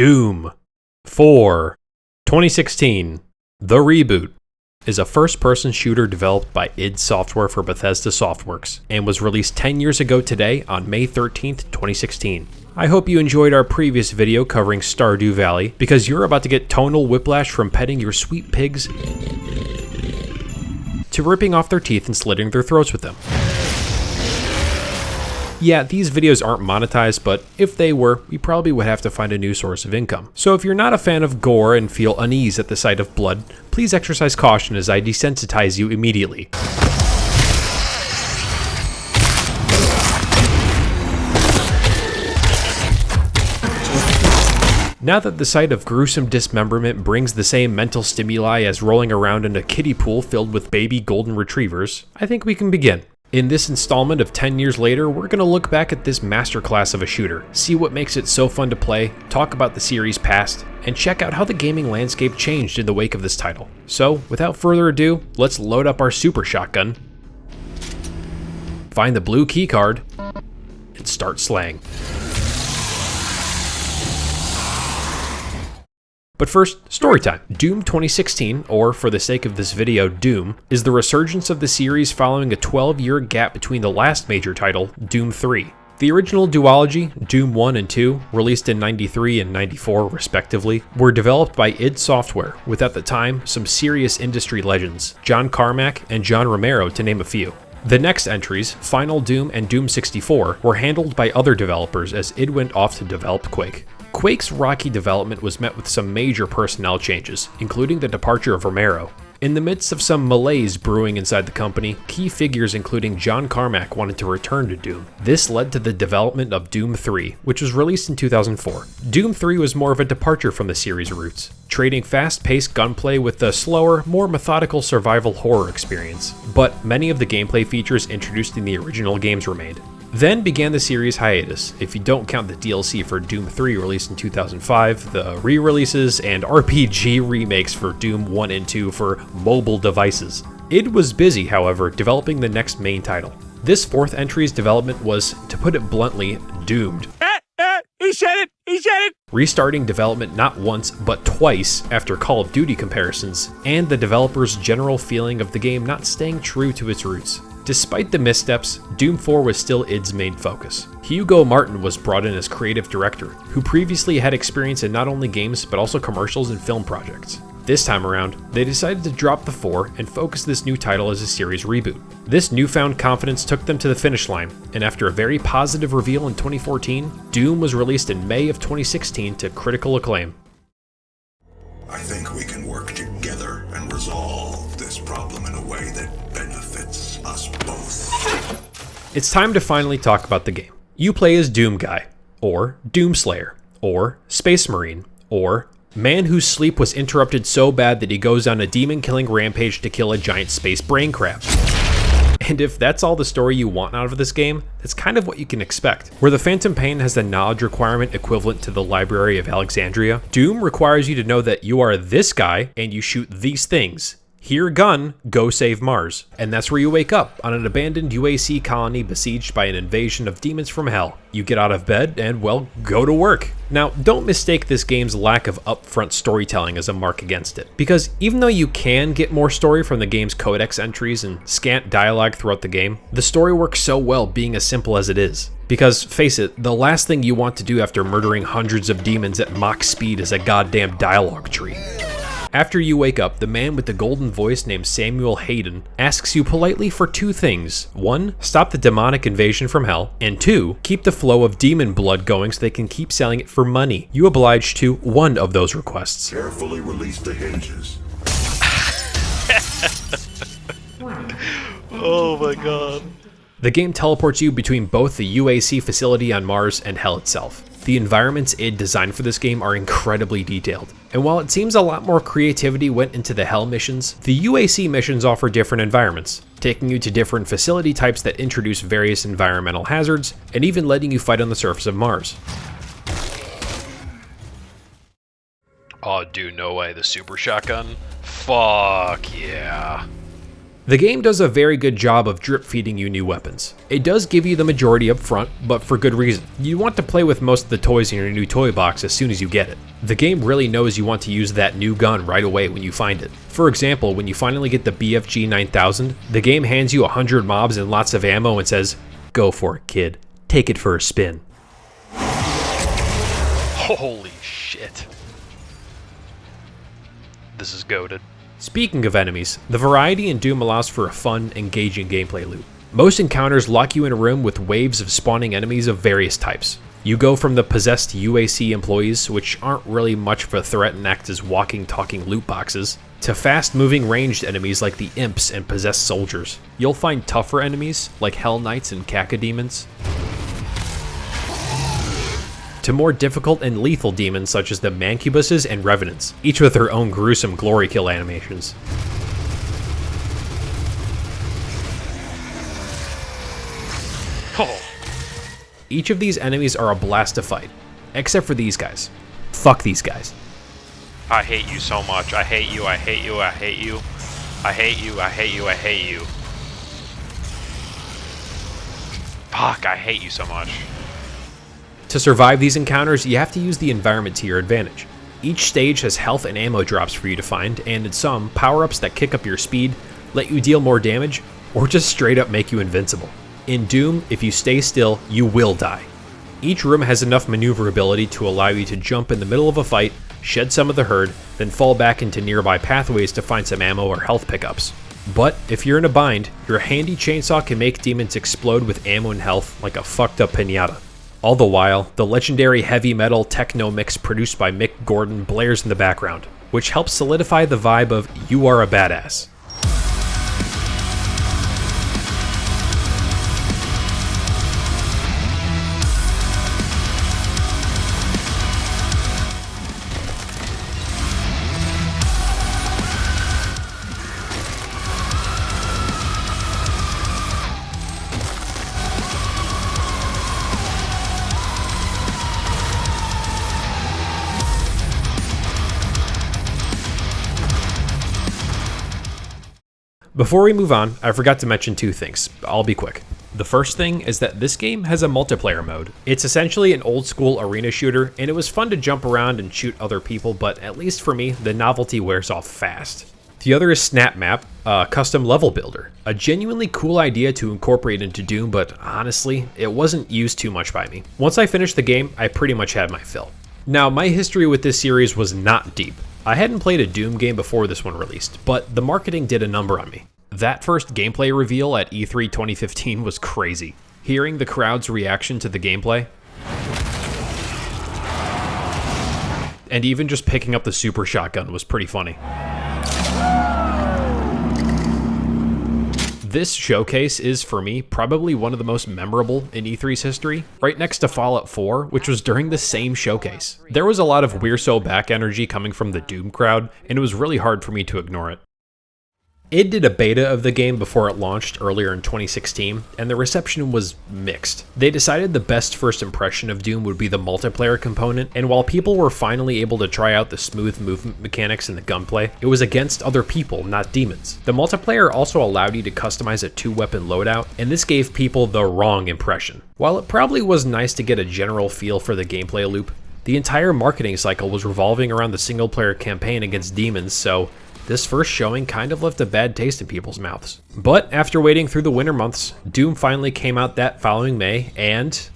Doom 4 2016. The Reboot is a first-person shooter developed by id Software for Bethesda Softworks and was released 10 years ago today on May 13th, 2016. I hope you enjoyed our previous video covering Stardew Valley, because you're about to get tonal whiplash from petting your sweet pigs to ripping off their teeth and slitting their throats with them. Yeah, these videos aren't monetized, but if they were, we probably would have to find a new source of income. So if you're not a fan of gore and feel unease at the sight of blood, please exercise caution as I desensitize you immediately. Now that the sight of gruesome dismemberment brings the same mental stimuli as rolling around in a kiddie pool filled with baby golden retrievers, I think we can begin. In this installment of 10 years later, we're going to look back at this masterclass of a shooter, see what makes it so fun to play, talk about the series past, and check out how the gaming landscape changed in the wake of this title. So, without further ado, let's load up our super shotgun, find the blue keycard, and start slaying. But first, story time. Doom 2016, or for the sake of this video, Doom, is the resurgence of the series following a 12-year gap between the last major title, Doom 3. The original duology, Doom 1 and 2, released in '93 and '94 respectively, were developed by id Software, with at the time some serious industry legends, John Carmack and John Romero to name a few. The next entries, Final Doom and Doom 64, were handled by other developers as id went off to develop Quake. Quake's rocky development was met with some major personnel changes, including the departure of Romero. In the midst of some malaise brewing inside the company, key figures including John Carmack wanted to return to Doom. This led to the development of Doom 3, which was released in 2004. Doom 3 was more of a departure from the series' roots, trading fast-paced gunplay with a slower, more methodical survival horror experience. But many of the gameplay features introduced in the original games remained. Then began the series hiatus, if you don't count the DLC for Doom 3 released in 2005, the re-releases, and RPG remakes for Doom 1 and 2 for mobile devices. id was busy, however, developing the next main title. This fourth entry's development was, to put it bluntly, doomed. He said it! Restarting development not once, but twice after Call of Duty comparisons, and the developer's general feeling of the game not staying true to its roots. Despite the missteps, Doom 4 was still id's main focus. Hugo Martin was brought in as creative director, who previously had experience in not only games but also commercials and film projects. This time around, they decided to drop the 4 and focus this new title as a series reboot. This newfound confidence took them to the finish line, and after a very positive reveal in 2014, Doom was released in May of 2016 to critical acclaim. I think we can work together and resolve this problem in a way that benefits us both. It's time to finally talk about the game. You play as Doom Guy, or Doom Slayer, or Space Marine, or man whose sleep was interrupted so bad that he goes on a demon-killing rampage to kill a giant space brain crab. And if that's all the story you want out of this game, that's kind of what you can expect. Where the Phantom Pain has the knowledge requirement equivalent to the Library of Alexandria, Doom requires you to know that you are this guy and you shoot these things. Here gun, go save Mars. And that's where you wake up, on an abandoned UAC colony besieged by an invasion of demons from hell. You get out of bed and, well, go to work. Now, don't mistake this game's lack of upfront storytelling as a mark against it, because even though you can get more story from the game's codex entries and scant dialogue throughout the game, the story works so well being as simple as it is. Because, face it, the last thing you want to do after murdering hundreds of demons at Mach speed is a goddamn dialogue tree. After you wake up, the man with the golden voice named Samuel Hayden asks you politely for two things. 1, stop the demonic invasion from hell, and 2, keep the flow of demon blood going so they can keep selling it for money. You oblige to one of those requests. Carefully release the hinges. Oh my god. The game teleports you between both the UAC facility on Mars and hell itself. The environments id designed for this game are incredibly detailed, and while it seems a lot more creativity went into the hell missions, the UAC missions offer different environments, taking you to different facility types that introduce various environmental hazards, and even letting you fight on the surface of Mars. Oh dude, no way, the super shotgun? Fuck yeah. The game does a very good job of drip feeding you new weapons. It does give you the majority up front, but for good reason. You want to play with most of the toys in your new toy box as soon as you get it. The game really knows you want to use that new gun right away when you find it. For example, when you finally get the BFG 9000, the game hands you 100 mobs and lots of ammo and says, "Go for it, kid. Take it for a spin." Holy shit. This is goated. Speaking of enemies, the variety in Doom allows for a fun, engaging gameplay loop. Most encounters lock you in a room with waves of spawning enemies of various types. You go from the possessed UAC employees, which aren't really much of a threat and act as walking, talking loot boxes, to fast-moving ranged enemies like the imps and possessed soldiers. You'll find tougher enemies, like Hell Knights and Cacodemons, to more difficult and lethal demons such as the Mancubuses and Revenants, each with their own gruesome glory kill animations. Oh. Each of these enemies are a blast to fight, except for these guys. Fuck these guys. I hate you so much. I hate you, I hate you, I hate you. I hate you, I hate you, I hate you. Fuck, I hate you so much. To survive these encounters, you have to use the environment to your advantage. Each stage has health and ammo drops for you to find, and in some, power-ups that kick up your speed, let you deal more damage, or just straight up make you invincible. In Doom, if you stay still, you will die. Each room has enough maneuverability to allow you to jump in the middle of a fight, shed some of the herd, then fall back into nearby pathways to find some ammo or health pickups. But if you're in a bind, your handy chainsaw can make demons explode with ammo and health like a fucked up piñata. All the while, the legendary heavy metal techno mix produced by Mick Gordon blares in the background, which helps solidify the vibe of "you are a badass." Before we move on, I forgot to mention two things. I'll be quick. The first thing is that this game has a multiplayer mode. It's essentially an old school arena shooter, and it was fun to jump around and shoot other people, but at least for me, the novelty wears off fast. The other is Snap Map, a custom level builder. A genuinely cool idea to incorporate into Doom, but honestly, it wasn't used too much by me. Once I finished the game, I pretty much had my fill. Now, my history with this series was not deep. I hadn't played a Doom game before this one released, but the marketing did a number on me. That first gameplay reveal at E3 2015 was crazy. Hearing the crowd's reaction to the gameplay, and even just picking up the super shotgun was pretty funny. This showcase is, for me, probably one of the most memorable in E3's history, right next to Fallout 4, which was during the same showcase. There was a lot of "we're so back" energy coming from the Doom crowd, and it was really hard for me to ignore it. Id did a beta of the game before it launched earlier in 2016, and the reception was mixed. They decided the best first impression of Doom would be the multiplayer component, and while people were finally able to try out the smooth movement mechanics and the gunplay, it was against other people, not demons. The multiplayer also allowed you to customize a 2-weapon loadout, and this gave people the wrong impression. While it probably was nice to get a general feel for the gameplay loop, the entire marketing cycle was revolving around the single-player campaign against demons, so this first showing kind of left a bad taste in people's mouths. But after waiting through the winter months, Doom finally came out that following May, and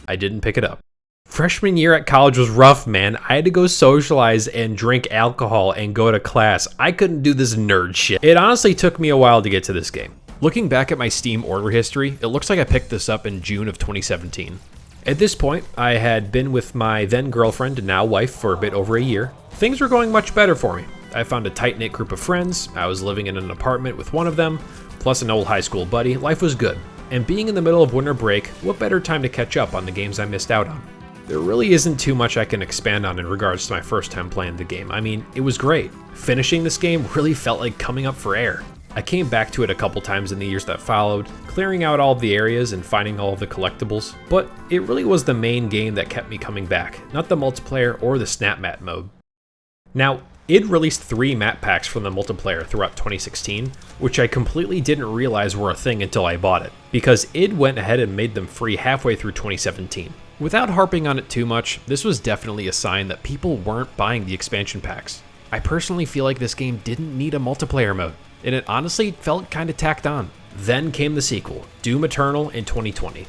I didn't pick it up. Freshman year at college was rough, man. I had to go socialize and drink alcohol and go to class. I couldn't do this nerd shit. It honestly took me a while to get to this game. Looking back at my Steam order history, it looks like I picked this up in June of 2017. At this point, I had been with my then girlfriend and now wife for a bit over a year. Things were going much better for me. I found a tight-knit group of friends, I was living in an apartment with one of them, plus an old high school buddy. Life was good. And being in the middle of winter break, what better time to catch up on the games I missed out on? There really isn't too much I can expand on in regards to my first time playing the game. I mean, it was great. Finishing this game really felt like coming up for air. I came back to it a couple times in the years that followed, clearing out all of the areas and finding all of the collectibles, but it really was the main game that kept me coming back, not the multiplayer or the Snap Map mode. Now, id released 3 map packs from the multiplayer throughout 2016, which I completely didn't realize were a thing until I bought it, because id went ahead and made them free halfway through 2017. Without harping on it too much, this was definitely a sign that people weren't buying the expansion packs. I personally feel like this game didn't need a multiplayer mode, and it honestly felt kinda tacked on. Then came the sequel, Doom Eternal in 2020.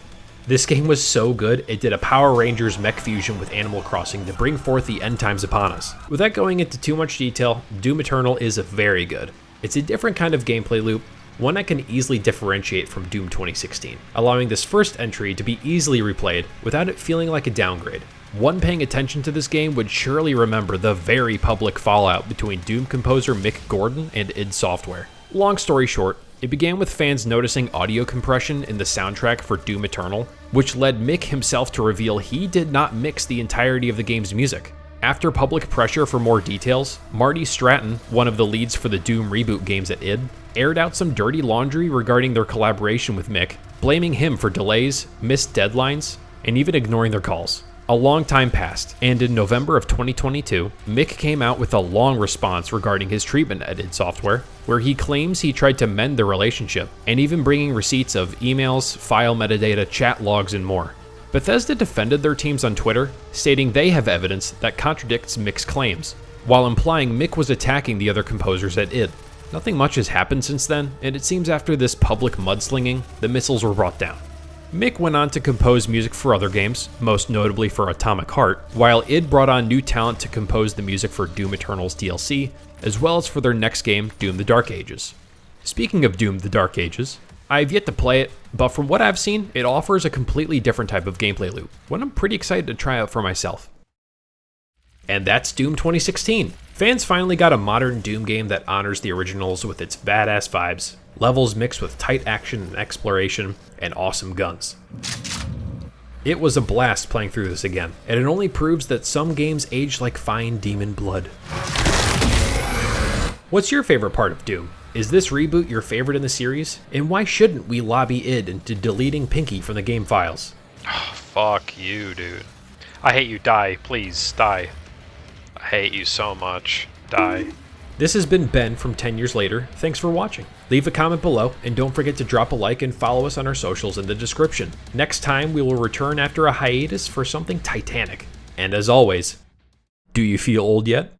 This game was so good, it did a Power Rangers mech fusion with Animal Crossing to bring forth the end times upon us. Without going into too much detail, Doom Eternal is very good. It's a different kind of gameplay loop, one I can easily differentiate from Doom 2016, allowing this first entry to be easily replayed without it feeling like a downgrade. One paying attention to this game would surely remember the very public fallout between Doom composer Mick Gordon and id Software. Long story short, it began with fans noticing audio compression in the soundtrack for Doom Eternal, which led Mick himself to reveal he did not mix the entirety of the game's music. After public pressure for more details, Marty Stratton, one of the leads for the Doom reboot games at id, aired out some dirty laundry regarding their collaboration with Mick, blaming him for delays, missed deadlines, and even ignoring their calls. A long time passed, and in November of 2022, Mick came out with a long response regarding his treatment at id Software, where he claims he tried to mend the relationship, and even bringing receipts of emails, file metadata, chat logs, and more. Bethesda defended their teams on Twitter, stating they have evidence that contradicts Mick's claims, while implying Mick was attacking the other composers at id. Nothing much has happened since then, and it seems after this public mudslinging, the missiles were brought down. Mick went on to compose music for other games, most notably for Atomic Heart, while id brought on new talent to compose the music for Doom Eternal's DLC, as well as for their next game, Doom the Dark Ages. Speaking of Doom the Dark Ages, I've yet to play it, but from what I've seen, it offers a completely different type of gameplay loop, one I'm pretty excited to try out for myself. And that's Doom 2016. Fans finally got a modern Doom game that honors the originals with its badass vibes, levels mixed with tight action and exploration, and awesome guns. It was a blast playing through this again, and it only proves that some games age like fine demon blood. What's your favorite part of Doom? Is this reboot your favorite in the series? And why shouldn't we lobby id into deleting Pinky from the game files? Oh, fuck you, dude. I hate you. Die. Please, die. I hate you so much. Die. This has been Ben from 10 Years Later. Thanks for watching. Leave a comment below, and don't forget to drop a like and follow us on our socials in the description. Next time, we will return after a hiatus for something titanic. And as always, do you feel old yet?